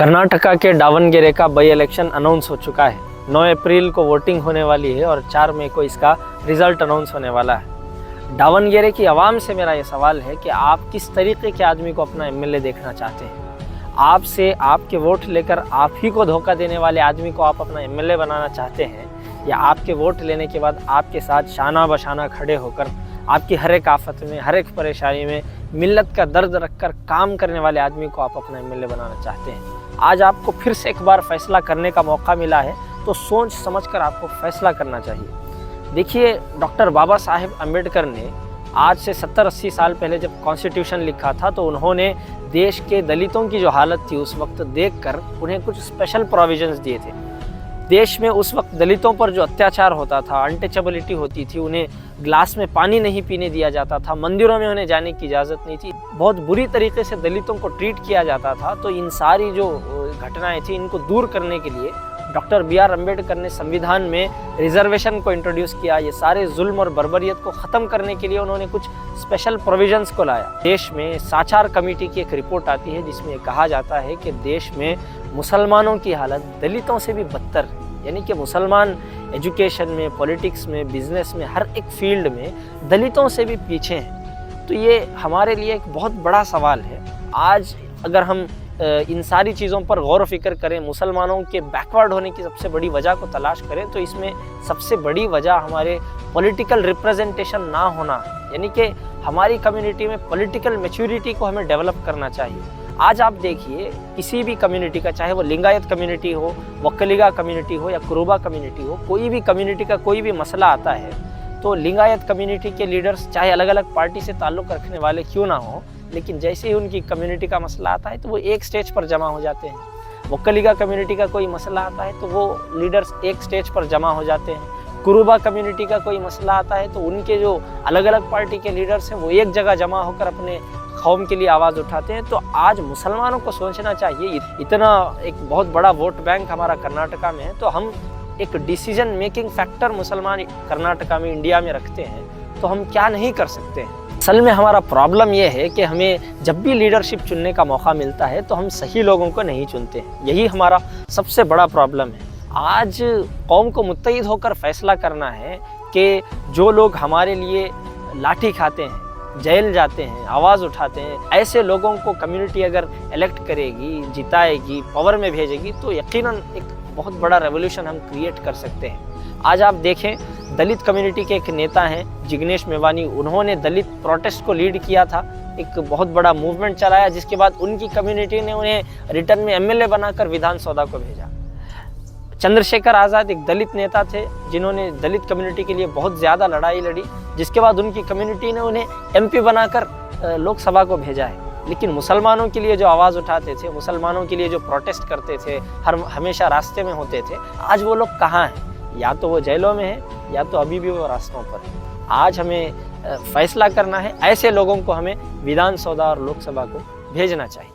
कर्नाटका के दावणगेरे का by election announce हो चुका है। 9 अप्रैल को वोटिंग होने वाली है और 4 मई को इसका रिजल्ट अनाउंस होने वाला है। दावणगेरे की आवाम से मेरा ये सवाल है कि आप किस तरीके के आदमी को अपना एमएलए देखना चाहते हैं। आपसे आपके वोट लेकर आप ही को धोखा देने वाले आदमी को आप अपना एमएलए बनाना चाहते हैं, या आपके वोट लेने के बाद आपके साथ शाना बशाना खड़े होकर आपकी हर एक आफत में, हर एक परेशानी में मिल्लत का दर्द रखकर काम करने वाले आदमी को आप अपना एमएलए बनाना चाहते हैं। आज आपको फिर से एक बार फैसला करने का मौका मिला है, तो सोच समझकर आपको फैसला करना चाहिए। देखिए, डॉक्टर बाबा साहेब अम्बेडकर ने आज से 70-80 साल पहले जब कॉन्स्टिट्यूशन लिखा था, तो उन्होंने देश के दलितों की जो हालत थी उस वक्त देखकर उन्हें कुछ स्पेशल प्रोविजंस दिए थे। देश में उस वक्त दलितों पर जो अत्याचार होता था, अनटचेबिलिटी होती थी, उन्हें ग्लास में पानी नहीं पीने दिया जाता था, मंदिरों में उन्हें जाने की इजाज़त नहीं थी, बहुत बुरी तरीके से दलितों को ट्रीट किया जाता था। तो इन सारी जो घटनाएं थी, इनको दूर करने के लिए डॉक्टर BR अम्बेडकर ने संविधान में रिजर्वेशन को इंट्रोड्यूस किया। ये सारे जुल्म और बर्बरियत को ख़त्म करने के लिए उन्होंने कुछ स्पेशल प्रोविजंस को लाया। देश में साचार कमेटी की एक रिपोर्ट आती है जिसमें कहा जाता है कि देश में मुसलमानों की हालत दलितों से भी बदतर है। यानी कि मुसलमान एजुकेशन में, पॉलिटिक्स में, बिजनेस में, हर एक फील्ड में दलितों से भी पीछे हैं। तो ये हमारे लिए एक बहुत बड़ा सवाल है। आज अगर हम इन सारी चीज़ों पर गौर फिक्र करें, मुसलमानों के बैकवर्ड होने की सबसे बड़ी वजह को तलाश करें, तो इसमें सबसे बड़ी वजह हमारे पॉलिटिकल रिप्रेजेंटेशन ना होना है। यानी कि हमारी कम्युनिटी में पॉलिटिकल मैच्योरिटी को हमें डेवलप करना चाहिए। आज आप देखिए, किसी भी कम्युनिटी का, चाहे वो लिंगायत कम्युनिटी हो, वक्कलिगा कम्युनिटी हो या कुरुबा कम्युनिटी हो, कोई भी कम्युनिटी का कोई भी मसला आता है, तो लिंगायत कम्युनिटी के लीडर्स चाहे अलग अलग पार्टी से ताल्लुक़ रखने वाले क्यों ना हो, लेकिन जैसे ही उनकी कम्युनिटी का मसला आता है तो वो एक स्टेज पर जमा हो जाते हैं। वक्कलिगा कम्युनिटी का कोई मसला आता है तो वो लीडर्स एक स्टेज पर जमा हो जाते हैं। कुरुबा कम्युनिटी का कोई मसला आता है तो उनके जो अलग अलग पार्टी के लीडर्स हैं वो एक जगह जमा होकर अपने कौम के लिए आवाज़ उठाते हैं। तो आज मुसलमानों को सोचना चाहिए, इतना एक बहुत बड़ा वोट बैंक हमारा कर्नाटका में है, तो हम एक डिसीजन मेकिंग फैक्टर मुसलमान कर्नाटका में, इंडिया में रखते हैं, तो हम क्या नहीं कर सकते हैं। असल में हमारा प्रॉब्लम यह है कि हमें जब भी लीडरशिप चुनने का मौका मिलता है तो हम सही लोगों को नहीं चुनते हैं। यही हमारा सबसे बड़ा प्रॉब्लम है। आज कौम को मुत्तहिद होकर फैसला करना है कि जो लोग हमारे लिए लाठी खाते हैं, जेल जाते हैं, आवाज़ उठाते हैं, ऐसे लोगों को कम्युनिटी अगर इलेक्ट करेगी, जिताएगी, पावर में भेजेगी, तो यकीनन एक बहुत बड़ा रेवोल्यूशन हम क्रिएट कर सकते हैं। आज आप देखें, दलित कम्युनिटी के एक नेता हैं जिग्नेश मेवानी, उन्होंने दलित प्रोटेस्ट को लीड किया था, एक बहुत बड़ा मूवमेंट चलाया, जिसके बाद उनकी कम्युनिटी ने उन्हें रिटर्न में एमएलए बनाकर विधानसभा को भेजा। चंद्रशेखर आज़ाद एक दलित नेता थे जिन्होंने दलित कम्युनिटी के लिए बहुत ज़्यादा लड़ाई लड़ी, जिसके बाद उनकी कम्युनिटी ने उन्हें MP बनाकर लोकसभा को भेजा है। लेकिन मुसलमानों के लिए जो आवाज़ उठाते थे, मुसलमानों के लिए जो प्रोटेस्ट करते थे, हमेशा रास्ते में होते थे, आज वो लोग कहाँ हैं? या तो वो जेलों में है या तो अभी भी वो रास्तों पर है। आज हमें फैसला करना है, ऐसे लोगों को हमें विधानसभा और लोकसभा को भेजना चाहिए।